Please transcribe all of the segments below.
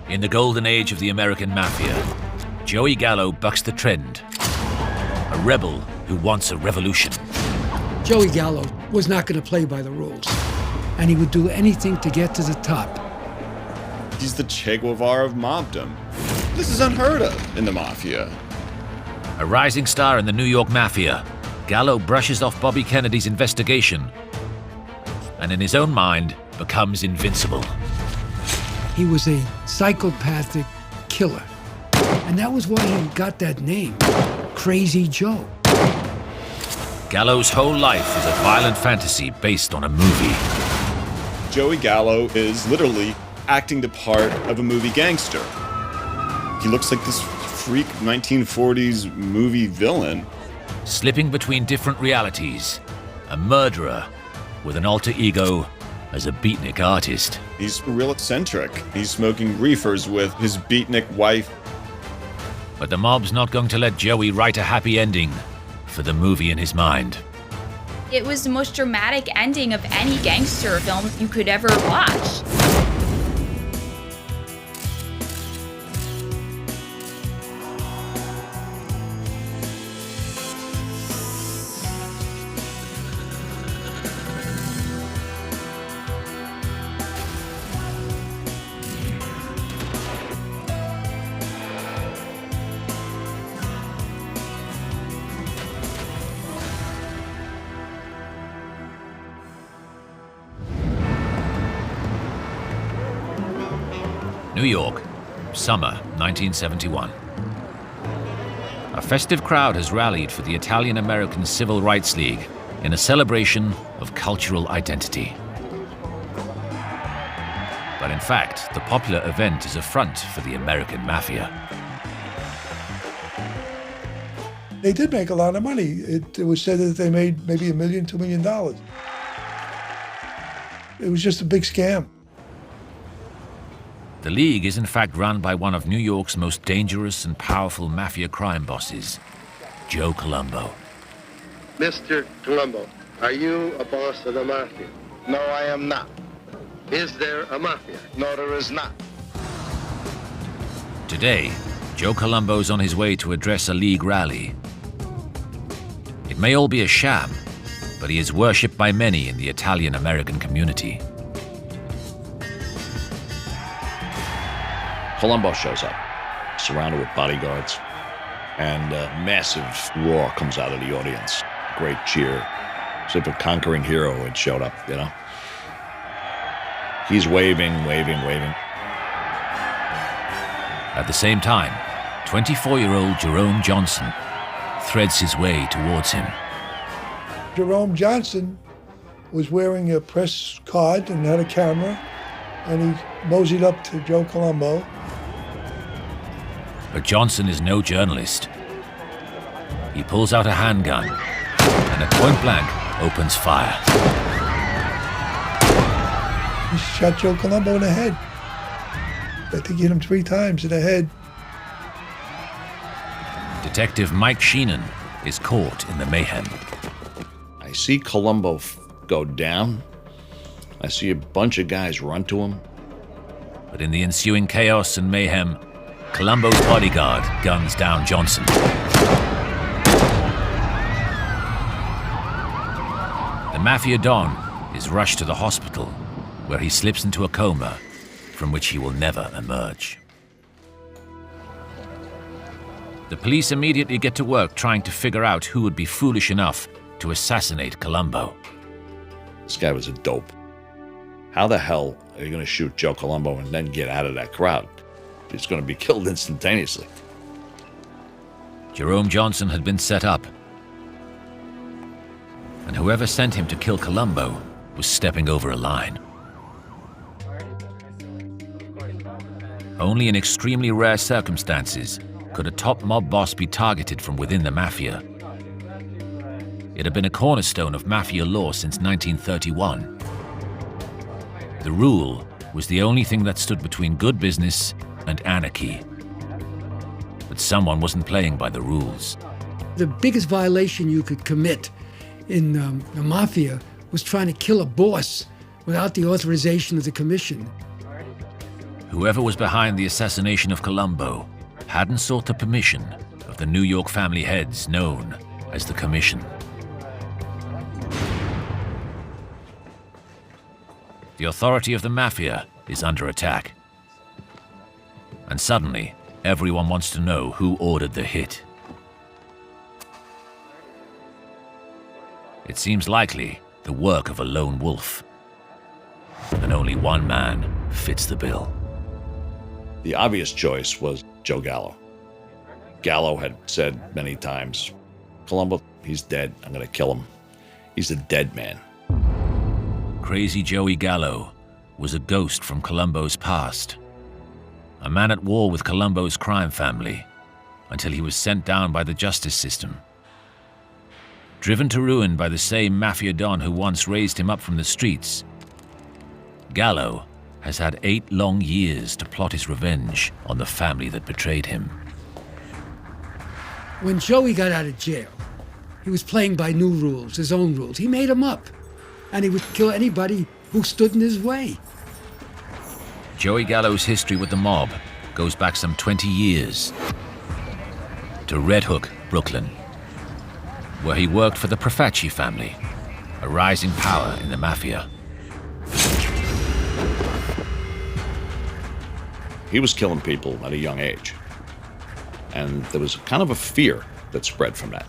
In the golden age of the American Mafia, Joey Gallo bucks the trend. A rebel who wants a revolution. Joey Gallo was not going to play by the rules, and he would do anything to get to the top. He's the Che Guevara of mobdom. This is unheard of in the Mafia. A rising star in the New York Mafia, Gallo brushes off Bobby Kennedy's investigation and in his own mind becomes invincible. He was a psychopathic killer, and that was why he got that name, Crazy Joe. Gallo's whole life is a violent fantasy based on a movie. Joey Gallo is literally acting the part of a movie gangster. He looks like this freak 1940s movie villain. Slipping between different realities, a murderer with an alter ego as a beatnik artist. He's real eccentric. He's smoking reefers with his beatnik wife. But the mob's not going to let Joey write a happy ending for the movie in his mind. It was the most dramatic ending of any gangster film you could ever watch. New York, summer 1971. A festive crowd has rallied for the Italian-American Civil Rights League in a celebration of cultural identity. But in fact, the popular event is a front for the American Mafia. They did make a lot of money. It was said that they made maybe $1 million, $2 million. It was just a big scam. The League is in fact run by one of New York's most dangerous and powerful mafia crime bosses, Joe Colombo. Mr. Colombo, are you a boss of the mafia? No, I am not. Is there a mafia? No, there is not. Today, Joe Colombo's on his way to address a League rally. It may all be a sham, but he is worshipped by many in the Italian-American community. Colombo shows up, surrounded with bodyguards, and a massive roar comes out of the audience. Great cheer, as if a conquering hero had showed up, you know? He's waving. At the same time, 24-year-old Jerome Johnson threads his way towards him. Jerome Johnson was wearing a press card and had a camera, and he moseyed up to Joe Colombo. But Johnson is no journalist. He pulls out a handgun and at point blank opens fire. He shot Joe Colombo in the head. I think he hit him 3 times in the head. Detective Mike Sheenan is caught in the mayhem. I see Colombo go down. I see a bunch of guys run to him. But in the ensuing chaos and mayhem, Colombo's bodyguard guns down Johnson. The Mafia Don is rushed to the hospital, where he slips into a coma from which he will never emerge. The police immediately get to work trying to figure out who would be foolish enough to assassinate Colombo. This guy was a dope. How the hell are you going to shoot Joe Colombo and then get out of that crowd? He's going to be killed instantaneously. Jerome Johnson had been set up, and whoever sent him to kill Colombo was stepping over a line. Only in extremely rare circumstances could a top mob boss be targeted from within the mafia. It had been a cornerstone of mafia law since 1931. The rule was the only thing that stood between good business and anarchy. But someone wasn't playing by the rules. The biggest violation you could commit in the mafia was trying to kill a boss without the authorization of the commission. Whoever was behind the assassination of Colombo hadn't sought the permission of the New York family heads known as the Commission. The authority of the mafia is under attack. And suddenly, everyone wants to know who ordered the hit. It seems likely the work of a lone wolf. And only one man fits the bill. The obvious choice was Joe Gallo. Gallo had said many times, Colombo, he's dead. I'm going to kill him. He's a dead man. Crazy Joey Gallo was a ghost from Colombo's past. A man at war with Colombo's crime family until he was sent down by the justice system. Driven to ruin by the same mafia don who once raised him up from the streets, Gallo has had 8 long years to plot his revenge on the family that betrayed him. When Joey got out of jail, he was playing by new rules, his own rules. He made them up, and he would kill anybody who stood in his way. Joey Gallo's history with the mob goes back some 20 years to Red Hook, Brooklyn, where he worked for the Profaci family, a rising power in the mafia. He was killing people at a young age. And there was kind of a fear that spread from that.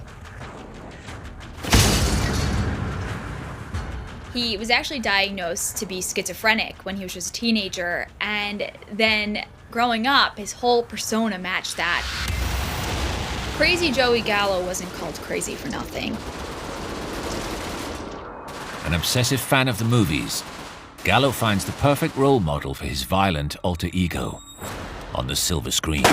He was actually diagnosed to be schizophrenic when he was just a teenager, and then growing up, his whole persona matched that. Crazy Joey Gallo wasn't called crazy for nothing. An obsessive fan of the movies, Gallo finds the perfect role model for his violent alter ego on the silver screen.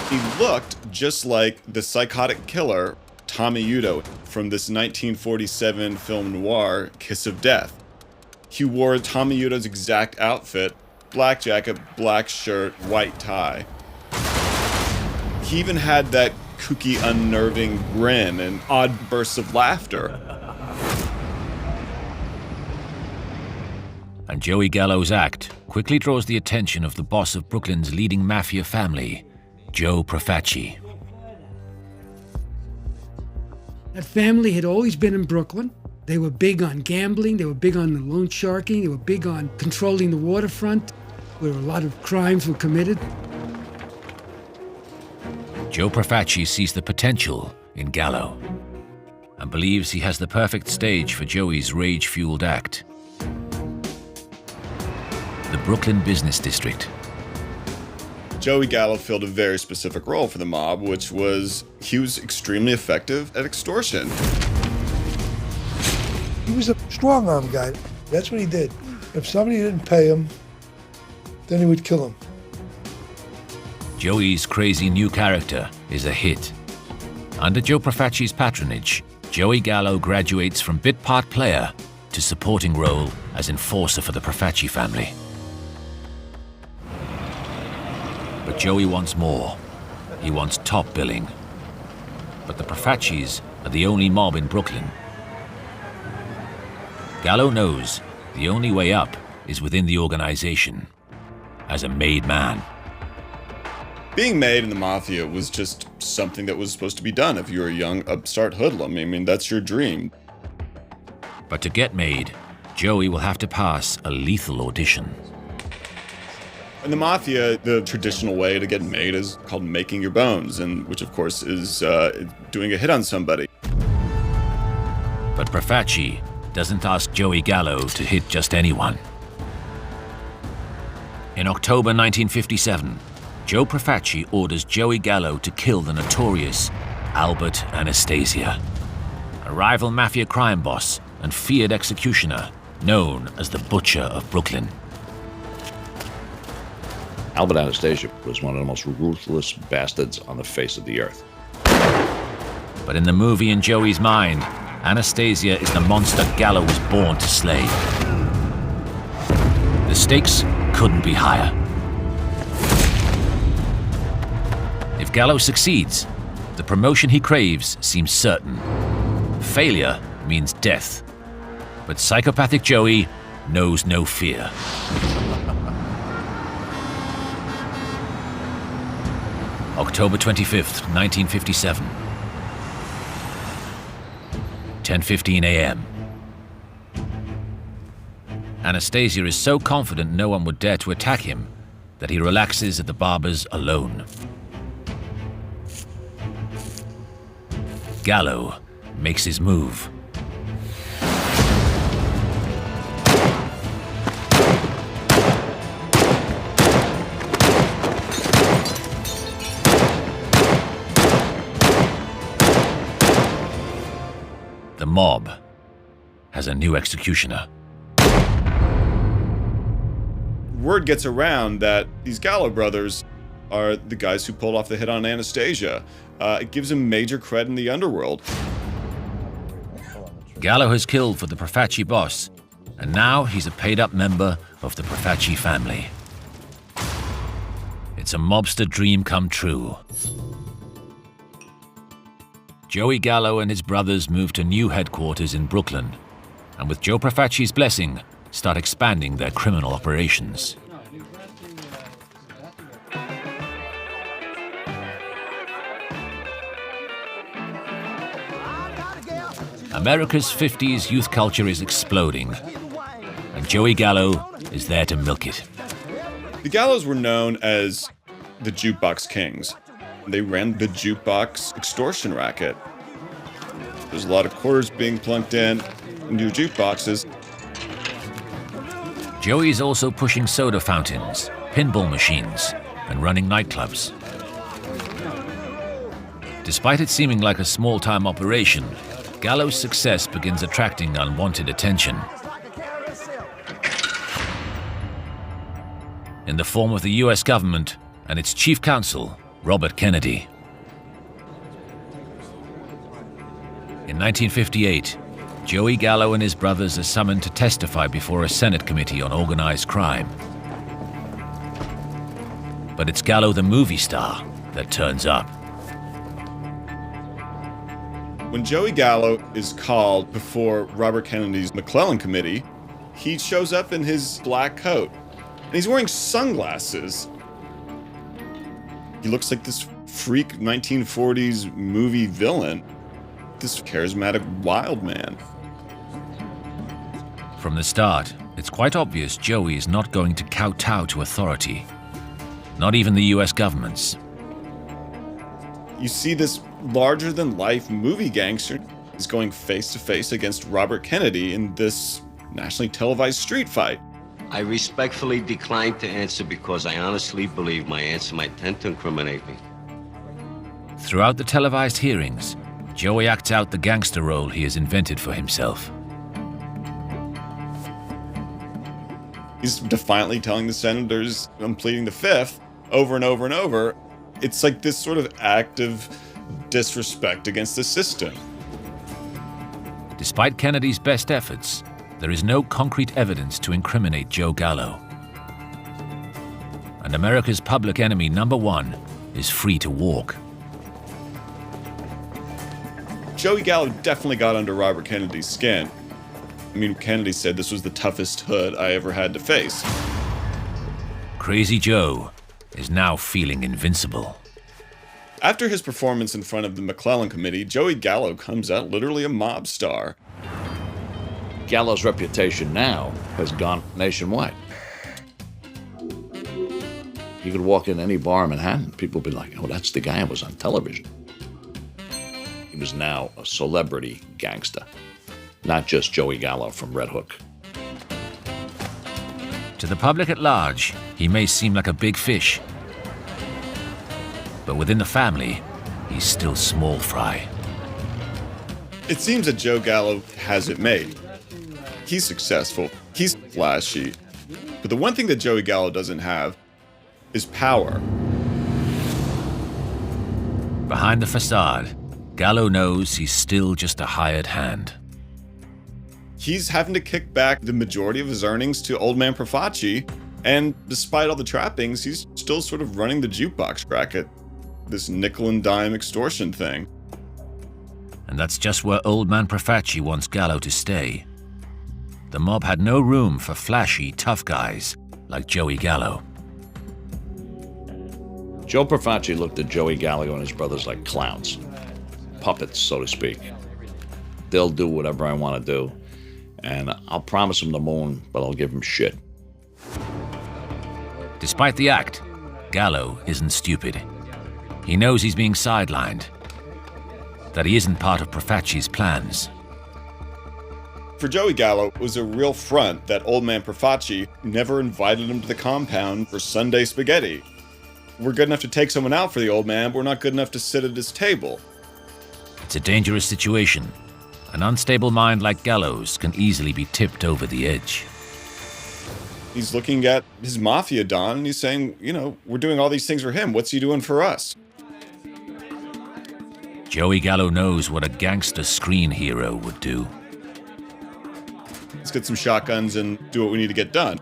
He looked just like the psychotic killer Tommy Udo from this 1947 film noir, Kiss of Death. He wore Tommy Udo's exact outfit, black jacket, black shirt, white tie. He even had that kooky, unnerving grin and odd bursts of laughter. And Joey Gallo's act quickly draws the attention of the boss of Brooklyn's leading mafia family, Joe Profaci. That family had always been in Brooklyn. They were big on gambling, they were big on the loan sharking, they were big on controlling the waterfront, where a lot of crimes were committed. Joe Profaci sees the potential in Gallo and believes he has the perfect stage for Joey's rage-fueled act. The Brooklyn Business District. Joey Gallo filled a very specific role for the mob, which was he was extremely effective at extortion. He was a strong-arm guy. That's what he did. If somebody didn't pay him, then he would kill him. Joey's crazy new character is a hit. Under Joe Profaci's patronage, Joey Gallo graduates from bit part player to supporting role as enforcer for the Profaci family. But Joey wants more. He wants top billing. But the Profacis are the only mob in Brooklyn. Gallo knows the only way up is within the organization, as a made man. Being made in the mafia was just something that was supposed to be done if you were a young upstart hoodlum. I mean, that's your dream. But to get made, Joey will have to pass a lethal audition. In the mafia, the traditional way to get made is called making your bones, and which of course is doing a hit on somebody. But Profaci doesn't ask Joey Gallo to hit just anyone. In October 1957, Joe Profaci orders Joey Gallo to kill the notorious Albert Anastasia, a rival mafia crime boss and feared executioner known as the Butcher of Brooklyn. Albert Anastasia was one of the most ruthless bastards on the face of the earth. But in the movie in Joey's mind, Anastasia is the monster Gallo was born to slay. The stakes couldn't be higher. If Gallo succeeds, the promotion he craves seems certain. Failure means death. But psychopathic Joey knows no fear. October 25th, 1957. 10:15 a.m. Anastasia is so confident no one would dare to attack him that he relaxes at the barber's alone. Gallo makes his move. The mob has a new executioner. Word gets around that these Gallo brothers are the guys who pulled off the hit on Anastasia. It gives him major cred in the underworld. Gallo has killed for the Profaci boss, and now he's a paid-up member of the Profaci family. It's a mobster dream come true. Joey Gallo and his brothers move to new headquarters in Brooklyn, and with Joe Profaci's blessing, start expanding their criminal operations. America's 50s youth culture is exploding, and Joey Gallo is there to milk it. The Gallos were known as the Jukebox Kings. They ran the jukebox extortion racket. There's a lot of quarters being plunked in new jukeboxes. Joey's also pushing soda fountains, pinball machines, and running nightclubs. Despite it seeming like a small-time operation, Gallo's success begins attracting unwanted attention. In the form of the US government and its chief counsel, Robert Kennedy. In 1958, Joey Gallo and his brothers are summoned to testify before a Senate Committee on Organized Crime. But it's Gallo the movie star that turns up. When Joey Gallo is called before Robert Kennedy's McClellan Committee, he shows up in his black coat, and he's wearing sunglasses. He looks like this freak 1940s movie villain, this charismatic wild man. From the start, it's quite obvious Joey is not going to kowtow to authority, not even the US government's. You see this larger-than-life movie gangster is going face-to-face against Robert Kennedy in this nationally televised street fight. I respectfully decline to answer because I honestly believe my answer might tend to incriminate me. Throughout the televised hearings, Joey acts out the gangster role he has invented for himself. He's defiantly telling the senators, I'm pleading the fifth, over and over and over. It's like this sort of act of disrespect against the system. Despite Kennedy's best efforts, there is no concrete evidence to incriminate Joe Gallo. And America's public enemy number one is free to walk. Joey Gallo definitely got under Robert Kennedy's skin. I mean, Kennedy said this was the toughest hood I ever had to face. Crazy Joe is now feeling invincible. After his performance in front of the McClellan Committee, Joey Gallo comes out literally a mob star. Gallo's reputation now has gone nationwide. You could walk in any bar in Manhattan, people would be like, oh, that's the guy who was on television. He was now a celebrity gangster, not just Joey Gallo from Red Hook. To the public at large, he may seem like a big fish. But within the family, he's still small fry. It seems that Joe Gallo has it made. He's successful, he's flashy, but the one thing that Joey Gallo doesn't have is power. Behind the facade, Gallo knows he's still just a hired hand. He's having to kick back the majority of his earnings to old man Profaci, and despite all the trappings, he's still sort of running the jukebox racket. this nickel and dime extortion thing. And that's just where Old Man Profaci wants Gallo to stay. The mob had no room for flashy, tough guys like Joey Gallo. Joe Profaci looked at Joey Gallo and his brothers like clowns. Puppets, so to speak. They'll do whatever I want to do, and I'll promise them the moon, but I'll give them shit. Despite the act, Gallo isn't stupid. He knows he's being sidelined, that he isn't part of Profaci's plans. For Joey Gallo, it was a real front that Old Man Profaci never invited him to the compound for Sunday spaghetti. We're good enough to take someone out for the old man, but we're not good enough to sit at his table. It's a dangerous situation. An unstable mind like Gallo's can easily be tipped over the edge. He's looking at his mafia don and he's saying, you know, we're doing all these things for him. What's he doing for us? Joey Gallo knows what a gangster screen hero would do. Let's get some shotguns and do what we need to get done.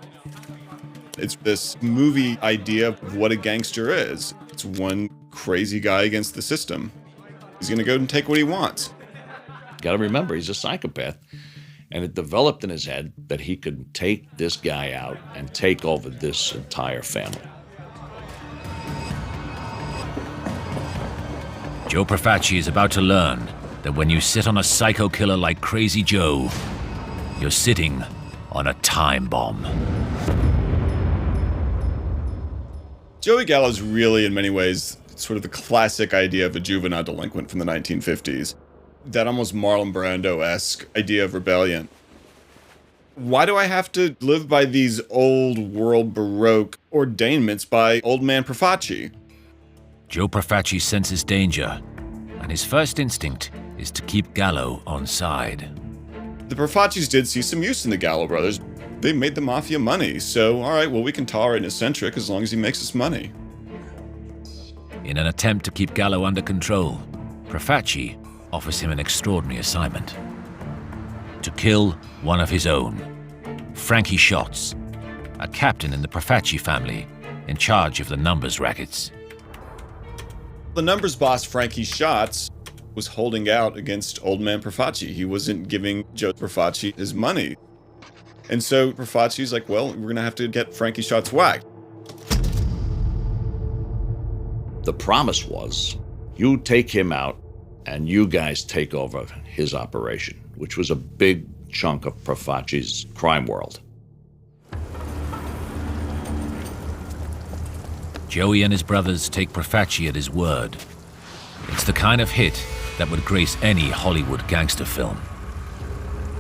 It's this movie idea of what a gangster is. It's one crazy guy against the system. He's going to go and take what he wants. Got to remember, he's a psychopath. And it developed in his head that he could take this guy out and take over this entire family. Joe Profaci is about to learn that when you sit on a psycho killer like Crazy Joe, you're sitting on a time bomb. Joey Gallo's really, in many ways, sort of the classic idea of a juvenile delinquent from the 1950s. That almost Marlon Brando-esque idea of rebellion. Why do I have to live by these old world Baroque ordainments by Old Man Profaci? Joe Profaci senses danger, and his first instinct is to keep Gallo on side. The Profacis did see some use in the Gallo brothers. They made the mafia money, so all right, well, we can tolerate an eccentric as long as he makes us money. In an attempt to keep Gallo under control, Profaci offers him an extraordinary assignment: to kill one of his own, Frankie Schatz, a captain in the Profaci family in charge of the numbers rackets. The numbers boss, Frankie Schatz, was holding out against Old Man Profaci. He wasn't giving Joe Profaci his money. And so Profaci's like, well, we're going to have to get Frankie Schatz whacked. The promise was, you take him out and you guys take over his operation, which was a big chunk of Profaci's crime world. Joey and his brothers take Profaci at his word. It's the kind of hit that would grace any Hollywood gangster film.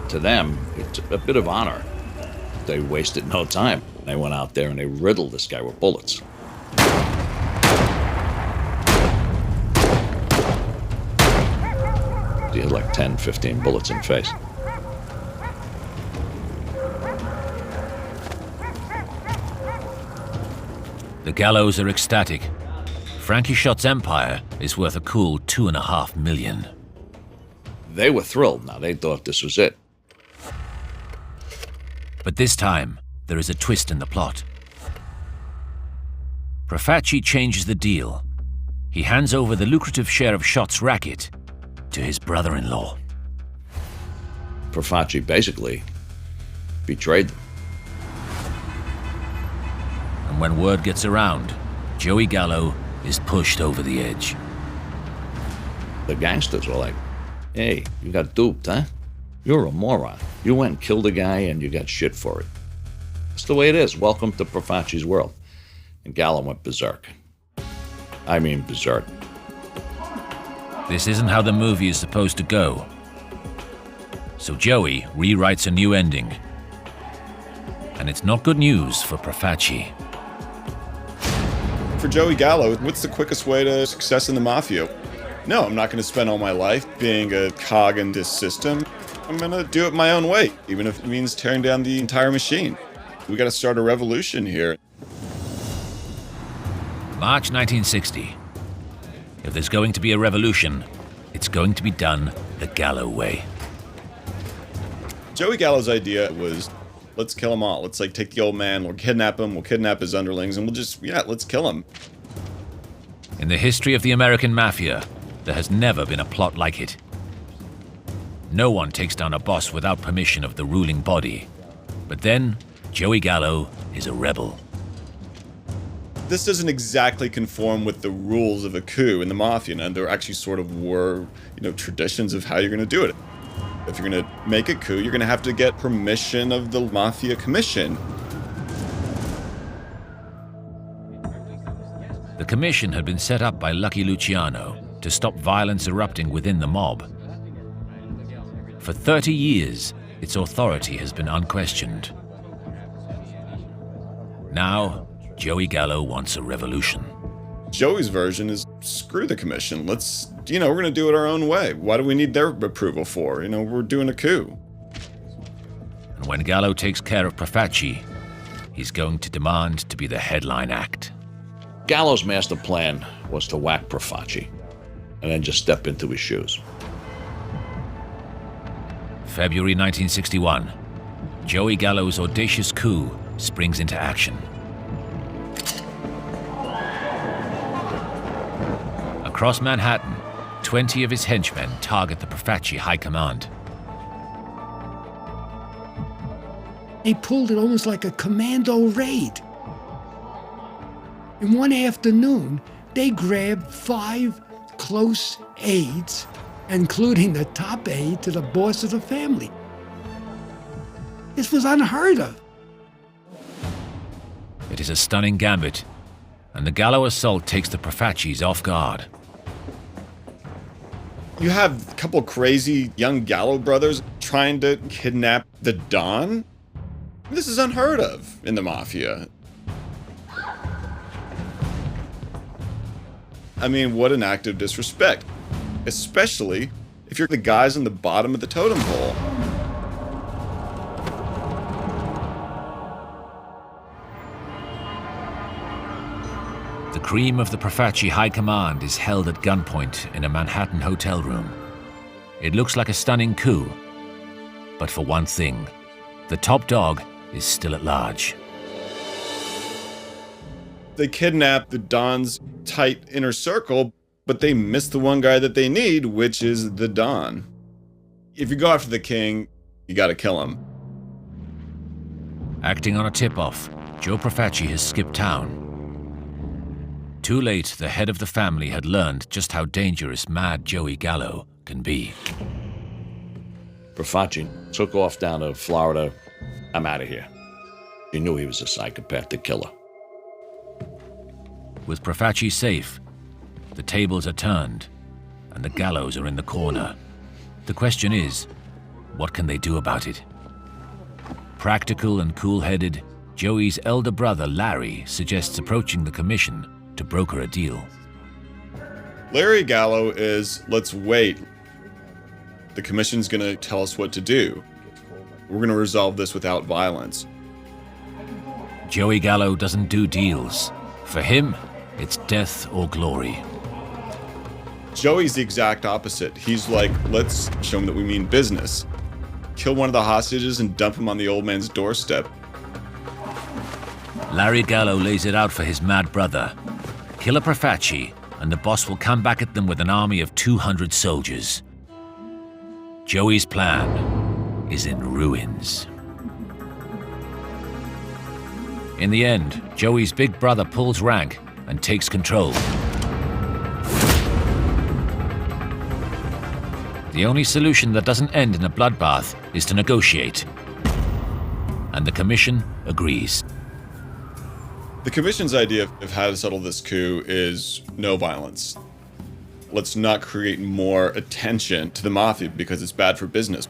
To them, it's a bit of honor. They wasted no time. They went out there and they riddled this guy with bullets. He had like 10, 15 bullets in the face. The Gallos are ecstatic. Frankie Schatz's empire is worth a cool $2.5 million. They were thrilled. Now, they thought this was it. But this time, there is a twist in the plot. Profaci changes the deal. He hands over the lucrative share of Schatz's racket to his brother-in-law. Profaci basically betrayed them. And when word gets around, Joey Gallo is pushed over the edge. The gangsters were like, hey, you got duped, huh? You're a moron. You went and killed a guy and you got shit for it. That's the way it is. Welcome to Profaci's world. And Gallo went berserk. I mean berserk. This isn't how the movie is supposed to go. So Joey rewrites a new ending. And it's not good news for Profaci. For Joey Gallo, what's the quickest way to success in the mafia? No, I'm not going to spend all my life being a cog in this system. I'm going to do it my own way, even if it means tearing down the entire machine. We got to start a revolution here. March 1960. If there's going to be a revolution, it's going to be done the Gallo way. Joey Gallo's idea was, let's kill them all. Let's take the old man, we'll kidnap him, we'll kidnap his underlings, and let's kill him. In the history of the American Mafia, there has never been a plot like it. No one takes down a boss without permission of the ruling body. But then, Joey Gallo is a rebel. This doesn't exactly conform with the rules of a coup in the Mafia, and there actually sort of were, traditions of how you're going to do it. If you're going to make a coup, you're going to have to get permission of the Mafia Commission. The commission had been set up by Lucky Luciano to stop violence erupting within the mob. For 30 years, its authority has been unquestioned. Now, Joey Gallo wants a revolution. Joey's version is, screw the commission. Let's, we're going to do it our own way. Why do we need their approval for? We're doing a coup. And when Gallo takes care of Profaci, he's going to demand to be the headline act. Gallo's master plan was to whack Profaci and then just step into his shoes. February 1961, Joey Gallo's audacious coup springs into action. Across Manhattan, 20 of his henchmen target the Profaci High Command. They pulled it almost like a commando raid. In one afternoon, they grabbed 5 close aides, including the top aide to the boss of the family. This was unheard of. It is a stunning gambit, and the Gallo assault takes the Profacis off guard. You have a couple crazy young Gallo brothers trying to kidnap the Don? This is unheard of in the Mafia. I mean, what an act of disrespect. Especially if you're the guys on the bottom of the totem pole. The cream of the Profaci High Command is held at gunpoint in a Manhattan hotel room. It looks like a stunning coup, but for one thing, the top dog is still at large. They kidnap the Don's tight inner circle, but they miss the one guy that they need, which is the Don. If you go after the king, you gotta kill him. Acting on a tip-off, Joe Profaci has skipped town. Too late, the head of the family had learned just how dangerous Mad Joey Gallo can be. Profaci took off down to Florida. I'm out of here. He knew he was a psychopathic killer. With Profaci safe, the tables are turned, and the Gallos are in the corner. The question is, what can they do about it? Practical and cool-headed, Joey's elder brother Larry suggests approaching the commission to broker a deal. Larry Gallo is, let's wait. The commission's gonna tell us what to do. We're gonna resolve this without violence. Joey Gallo doesn't do deals. For him, it's death or glory. Joey's the exact opposite. He's like, let's show him that we mean business. Kill one of the hostages and dump him on the old man's doorstep. Larry Gallo lays it out for his mad brother. Kill a Profaci, and the boss will come back at them with an army of 200 soldiers. Joey's plan is in ruins. In the end, Joey's big brother pulls rank and takes control. The only solution that doesn't end in a bloodbath is to negotiate. And the commission agrees. The commission's idea of how to settle this coup is no violence. Let's not create more attention to the Mafia because it's bad for business.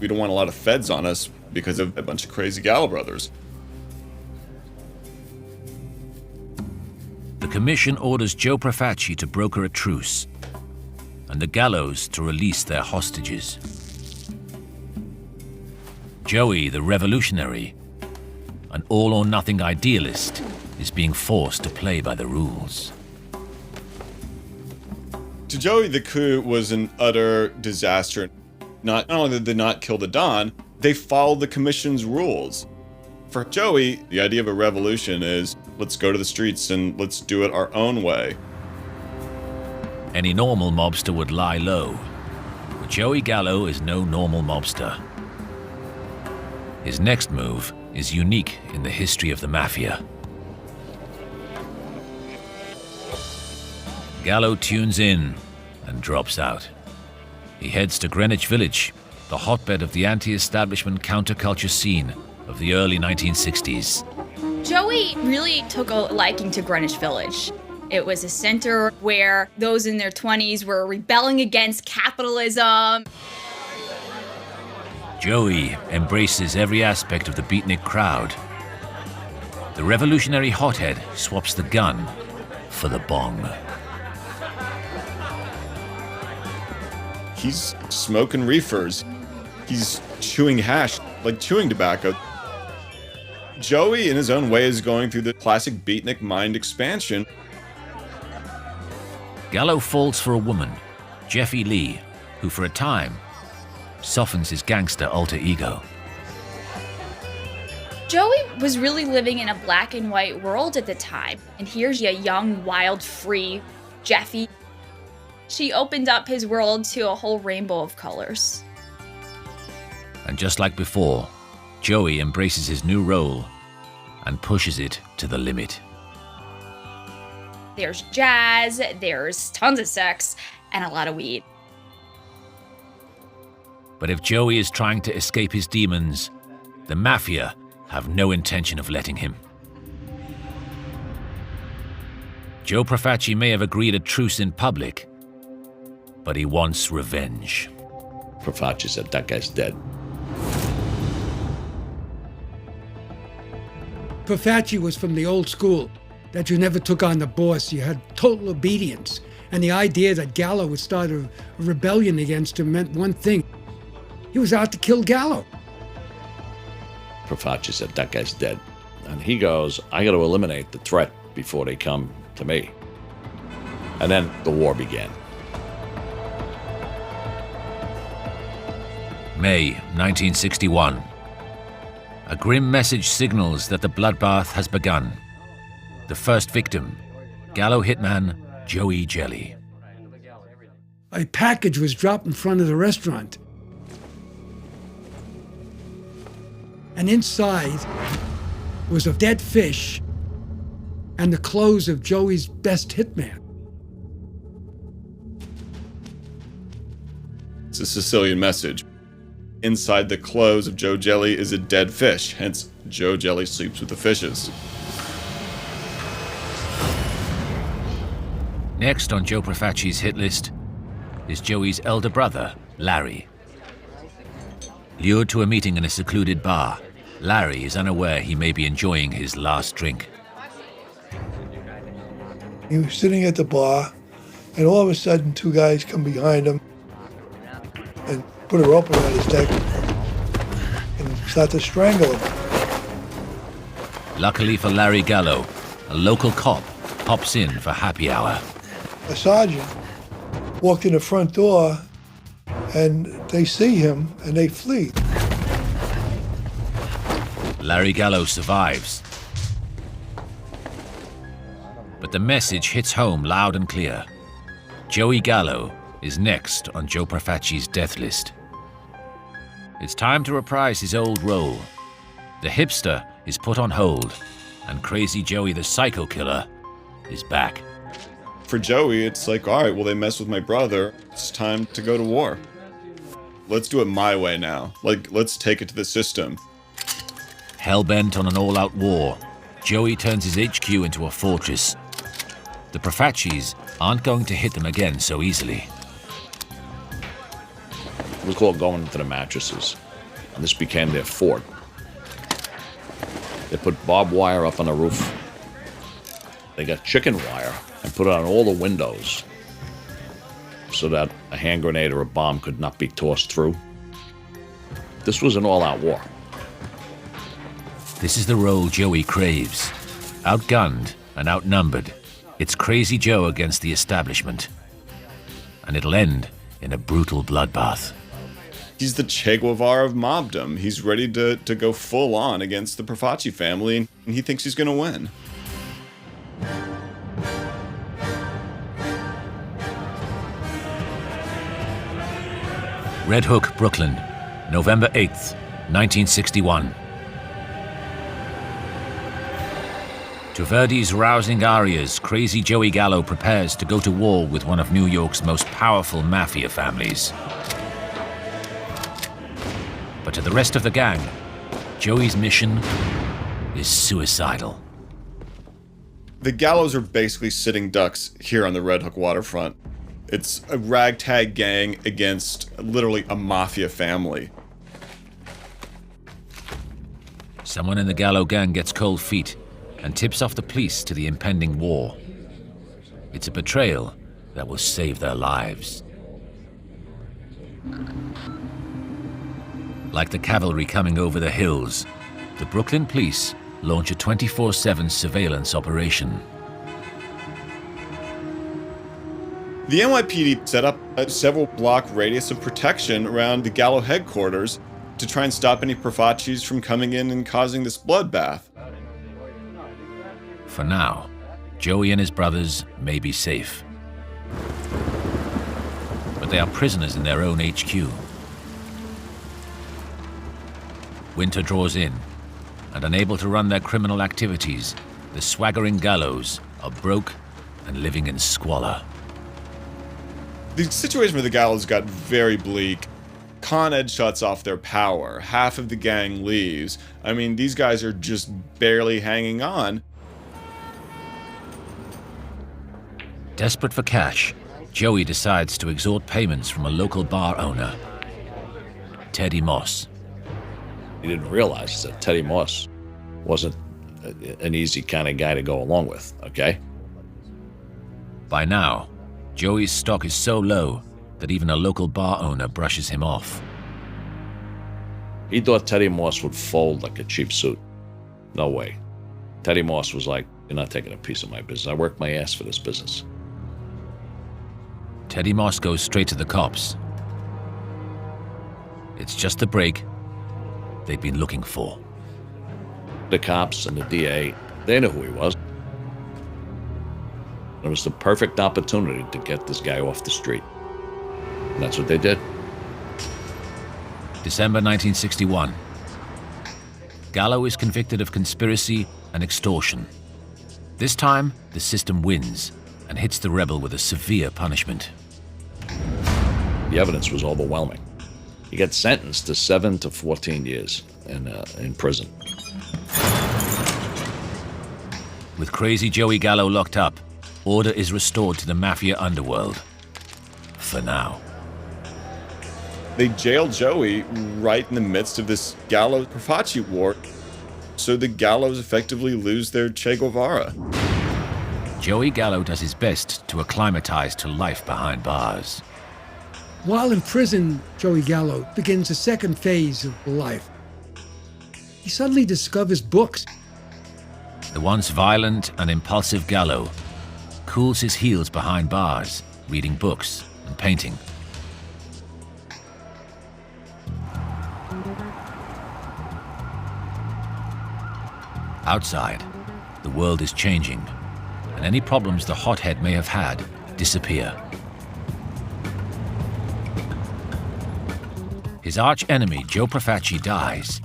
We don't want a lot of feds on us because of a bunch of crazy Gallo brothers. The commission orders Joe Profaci to broker a truce, and the Gallos to release their hostages. Joey, the revolutionary, an all-or-nothing idealist, is being forced to play by the rules. To Joey, the coup was an utter disaster. Not only did they not kill the Don, they followed the commission's rules. For Joey, the idea of a revolution is let's go to the streets and let's do it our own way. Any normal mobster would lie low, but Joey Gallo is no normal mobster. His next move is unique in the history of the mafia. Gallo tunes in and drops out. He heads to Greenwich Village, the hotbed of the anti-establishment counterculture scene of the early 1960s. Joey really took a liking to Greenwich Village. It was a center where those in their 20s were rebelling against capitalism. Joey embraces every aspect of the beatnik crowd. The revolutionary hothead swaps the gun for the bong. He's smoking reefers. He's chewing hash, like chewing tobacco. Joey, in his own way, is going through the classic beatnik mind expansion. Gallo falls for a woman, Jeffy Lee, who for a time softens his gangster alter ego. Joey was really living in a black and white world at the time, and here's a young, wild, free Jeffy. She opened up his world to a whole rainbow of colors. And just like before, Joey embraces his new role and pushes it to the limit. There's jazz, there's tons of sex, and a lot of weed. But if Joey is trying to escape his demons, the mafia have no intention of letting him. Joe Profaci may have agreed a truce in public, but he wants revenge. Profaci said, that guy's dead. Profaci was from the old school, that you never took on the boss, you had total obedience. And the idea that Gallo would start a rebellion against him meant one thing. He was out to kill Gallo. Profaci said, that guy's dead. And he goes, I got to eliminate the threat before they come to me. And then the war began. May 1961. A grim message signals that the bloodbath has begun. The first victim, Gallo hitman Joey Jelly. A package was dropped in front of the restaurant. And inside was a dead fish and the clothes of Joey's best hitman. It's a Sicilian message. Inside the clothes of Joe Jelly is a dead fish, hence Joe Jelly sleeps with the fishes. Next on Joe Profaci's hit list is Joey's elder brother, Larry. Lured to a meeting in a secluded bar, Larry is unaware he may be enjoying his last drink. He was sitting at the bar, and all of a sudden, two guys come behind him and put a rope around his neck and start to strangle him. Luckily for Larry Gallo, a local cop pops in for happy hour. A sergeant walked in the front door, and they see him, and they flee. Larry Gallo survives. But the message hits home loud and clear. Joey Gallo is next on Joe Profaci's death list. It's time to reprise his old role. The hipster is put on hold, and Crazy Joey the Psycho Killer is back. For Joey, it's like, all right, well, they messed with my brother. It's time to go to war. Let's do it my way now. Like, let's take it to the system. Hell-bent on an all-out war, Joey turns his HQ into a fortress. The Profacis aren't going to hit them again so easily. It was called going into the mattresses, and this became their fort. They put barbed wire up on the roof. They got chicken wire and put it on all the windows so that a hand grenade or a bomb could not be tossed through. This was an all-out war. This is the role Joey craves. Outgunned and outnumbered, it's Crazy Joe against the establishment. And it'll end in a brutal bloodbath. He's the Che Guevara of mobdom. He's ready to go full on against the Profaci family, and he thinks he's going to win. Red Hook, Brooklyn, November 8th, 1961. To Verdi's rousing arias, Crazy Joey Gallo prepares to go to war with one of New York's most powerful mafia families. But to the rest of the gang, Joey's mission is suicidal. The Gallos are basically sitting ducks here on the Red Hook waterfront. It's a ragtag gang against literally a mafia family. Someone in the Gallo gang gets cold feet and tips off the police to the impending war. It's a betrayal that will save their lives. Like the cavalry coming over the hills, the Brooklyn police launch a 24/7 surveillance operation. The NYPD set up a several block radius of protection around the Gallo headquarters to try and stop any Profacis from coming in and causing this bloodbath. For now, Joey and his brothers may be safe. But they are prisoners in their own HQ. Winter draws in, and unable to run their criminal activities, the swaggering Gallos are broke and living in squalor. The situation for the Gallos got very bleak. Con Ed shuts off their power. Half of the gang leaves. I mean, these guys are just barely hanging on. Desperate for cash, Joey decides to extort payments from a local bar owner, Teddy Moss. He didn't realize that Teddy Moss wasn't an easy kind of guy to go along with, okay? By now, Joey's stock is so low that even a local bar owner brushes him off. He thought Teddy Moss would fold like a cheap suit. No way. Teddy Moss was like, "You're not taking a piece of my business. I worked my ass for this business." Teddy Moss goes straight to the cops. It's just the break they've been looking for. The cops and the DA, they knew who he was. It was the perfect opportunity to get this guy off the street. And that's what they did. December 1961. Gallo is convicted of conspiracy and extortion. This time, the system wins and hits the rebel with a severe punishment. The evidence was overwhelming. He got sentenced to 7 to 14 years in prison. With Crazy Joey Gallo locked up, order is restored to the mafia underworld. For now. They jailed Joey right in the midst of this Gallo-Profaci war, so the Gallos effectively lose their Che Guevara. Joey Gallo does his best to acclimatize to life behind bars. While in prison, Joey Gallo begins a second phase of life. He suddenly discovers books. The once violent and impulsive Gallo cools his heels behind bars, reading books and painting. Outside, the world is changing, and any problems the hothead may have had disappear. His arch-enemy, Joe Profaci, dies,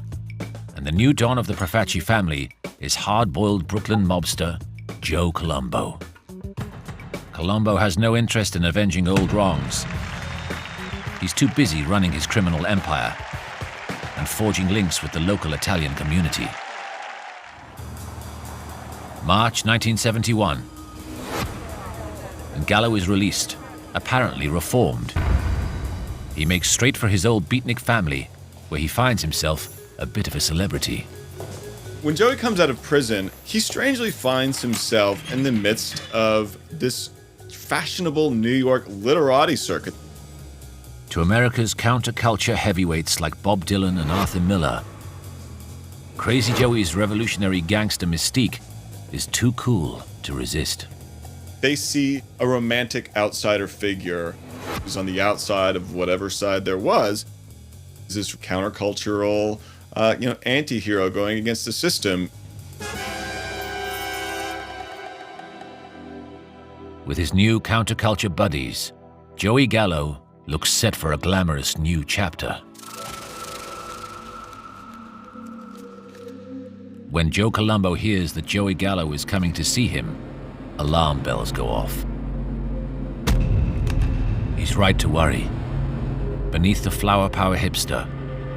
and the new don of the Profaci family is hard-boiled Brooklyn mobster Joe Colombo. Colombo has no interest in avenging old wrongs. He's too busy running his criminal empire and forging links with the local Italian community. March 1971. And Gallo is released, apparently reformed. He makes straight for his old beatnik family, where he finds himself a bit of a celebrity. When Joey comes out of prison, he strangely finds himself in the midst of this fashionable New York literati circuit. To America's counterculture heavyweights like Bob Dylan and Arthur Miller, Crazy Joey's revolutionary gangster mystique is too cool to resist. They see a romantic outsider figure who's on the outside of whatever side there was, This countercultural, anti-hero going against the system. With his new counterculture buddies, Joey Gallo looks set for a glamorous new chapter. When Joe Colombo hears that Joey Gallo is coming to see him, alarm bells go off. He's right to worry. Beneath the flower power hipster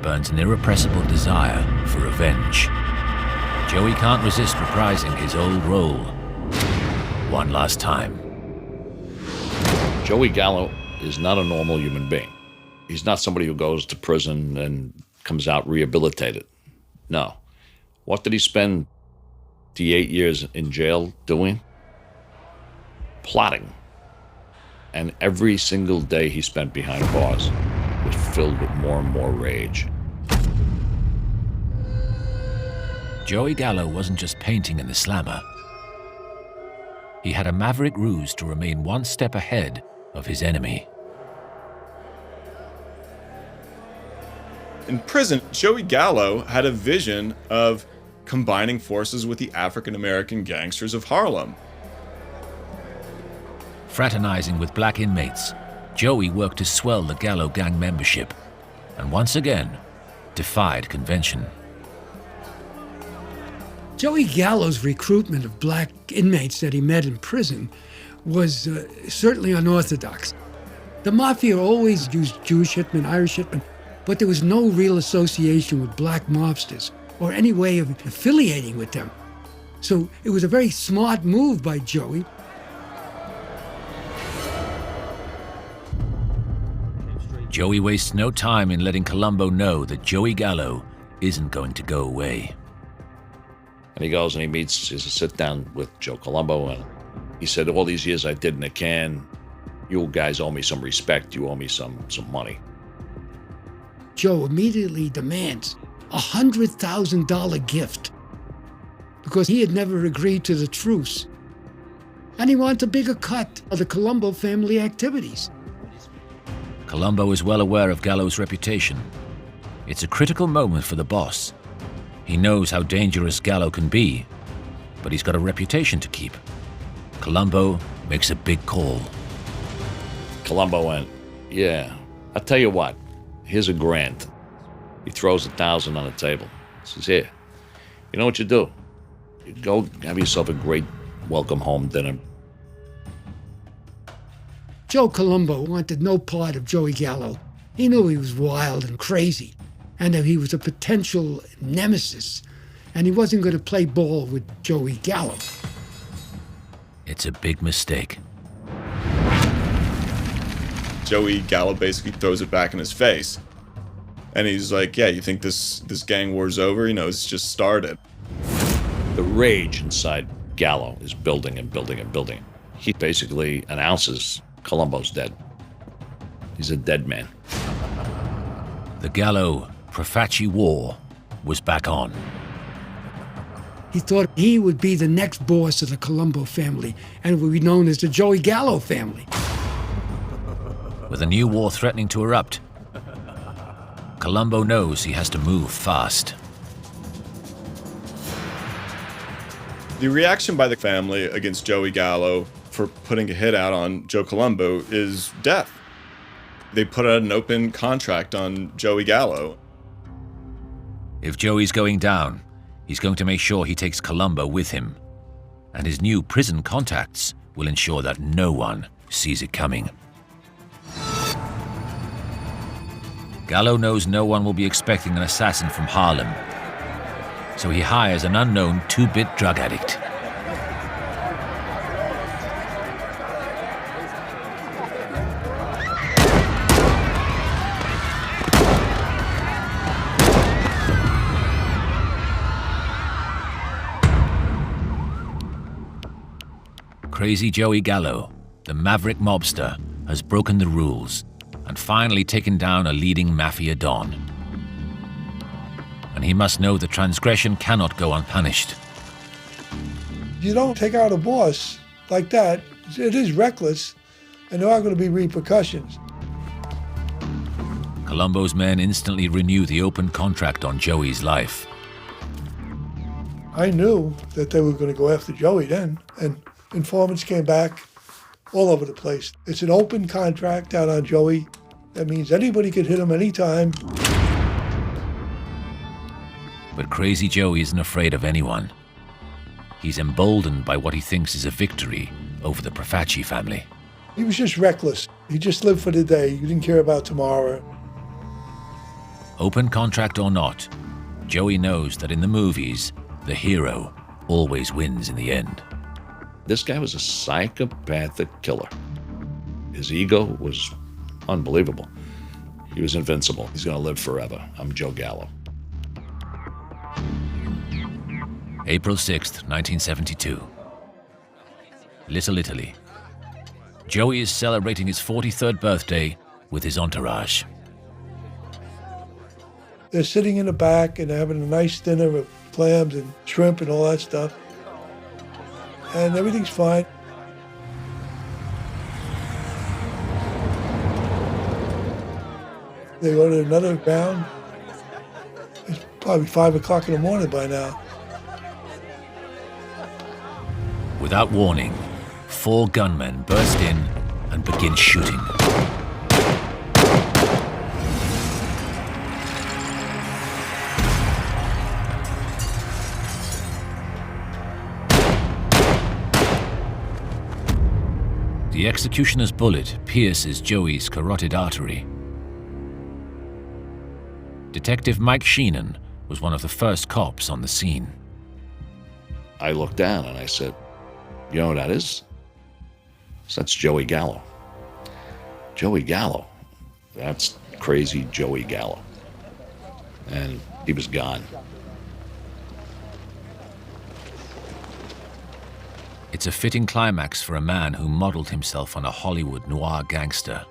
burns an irrepressible desire for revenge. Joey can't resist reprising his old role one last time. Joey Gallo is not a normal human being. He's not somebody who goes to prison and comes out rehabilitated. No. What did he spend the 8 years in jail doing? Plotting. And every single day he spent behind bars was filled with more and more rage. Joey Gallo wasn't just painting in the slammer. He had a maverick ruse to remain one step ahead of his enemy. In prison, Joey Gallo had a vision of combining forces with the African-American gangsters of Harlem. Fraternizing with black inmates, Joey worked to swell the Gallo gang membership, and once again, defied convention. Joey Gallo's recruitment of black inmates that he met in prison was certainly unorthodox. The Mafia always used Jewish hitmen, Irish hitmen, but there was no real association with black mobsters or any way of affiliating with them. So it was a very smart move by Joey. Joey wastes no time in letting Colombo know that Joey Gallo isn't going to go away. And he goes and he meets, he has a sit down with Joe Colombo, and he said, all these years I did in a can, you guys owe me some respect, you owe me some money. Joe immediately demands a $100,000 gift because he had never agreed to the truce. And he wants a bigger cut of the Colombo family activities. Colombo is well aware of Gallo's reputation. It's a critical moment for the boss. He knows how dangerous Gallo can be, but he's got a reputation to keep. Colombo makes a big call. Colombo went, yeah, I'll tell you what, here's $1,000. He throws 1,000 on the table. He says, here, you know what you do? You go have yourself a great welcome home dinner. Joe Colombo wanted no part of Joey Gallo. He knew he was wild and crazy, and that he was a potential nemesis, and he wasn't going to play ball with Joey Gallo. It's a big mistake. Joey Gallo basically throws it back in his face. And he's like, yeah, you think this gang war's over? It's just started. The rage inside Gallo is building and building and building. He basically announces Colombo's dead. He's a dead man. The Gallo-Profaci War was back on. He thought he would be the next boss of the Colombo family, and would be known as the Joey Gallo family. With a new war threatening to erupt, Colombo knows he has to move fast. The reaction by the family against Joey Gallo for putting a hit out on Joe Colombo is death. They put out an open contract on Joey Gallo. If Joey's going down, he's going to make sure he takes Colombo with him. And his new prison contacts will ensure that no one sees it coming. Gallo knows no one will be expecting an assassin from Harlem, so he hires an unknown 2-bit drug addict. Crazy Joey Gallo, the maverick mobster, has broken the rules and finally taken down a leading mafia don. And he must know the transgression cannot go unpunished. You don't take out a boss like that. It is reckless, and there are going to be repercussions. Colombo's men instantly renew the open contract on Joey's life. I knew that they were going to go after Joey then, and informants came back all over the place. It's an open contract out on Joey. That means anybody could hit him anytime. But Crazy Joey isn't afraid of anyone. He's emboldened by what he thinks is a victory over the Profaci family. He was just reckless. He just lived for the day. He didn't care about tomorrow. Open contract or not, Joey knows that in the movies, the hero always wins in the end. This guy was a psychopathic killer. His ego was unbelievable. He was invincible. He's going to live forever. I'm Joe Gallo. April 6th, 1972. Little Italy. Joey is celebrating his 43rd birthday with his entourage. They're sitting in the back and having a nice dinner of clams and shrimp and all that stuff. And everything's fine. They ordered another round. It's probably 5 o'clock in the morning by now. Without warning, 4 gunmen burst in and begin shooting. The executioner's bullet pierces Joey's carotid artery. Detective Mike Sheenan was one of the first cops on the scene. I looked down and I said, "You know what that is?" So that's Joey Gallo. Joey Gallo. That's Crazy Joey Gallo. And he was gone. It's a fitting climax for a man who modeled himself on a Hollywood noir gangster.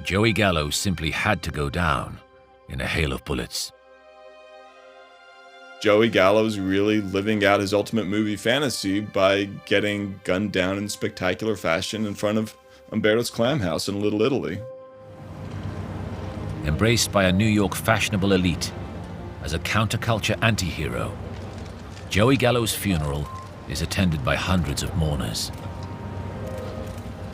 Joey Gallo simply had to go down in a hail of bullets. Joey Gallo's really living out his ultimate movie fantasy by getting gunned down in spectacular fashion in front of Umberto's Clam House in Little Italy. Embraced by a New York fashionable elite as a counterculture anti-hero, Joey Gallo's funeral is attended by hundreds of mourners.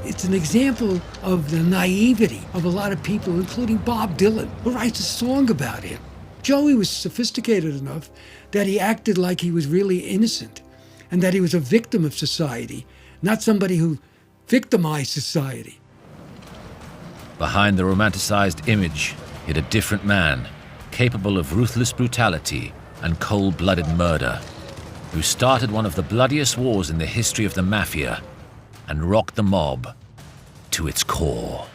It's an example of the naivety of a lot of people, including Bob Dylan, who writes a song about him. Joey was sophisticated enough that he acted like he was really innocent and that he was a victim of society, not somebody who victimized society. Behind the romanticized image hid a different man, capable of ruthless brutality and cold-blooded murder, who started one of the bloodiest wars in the history of the mafia and rocked the mob to its core.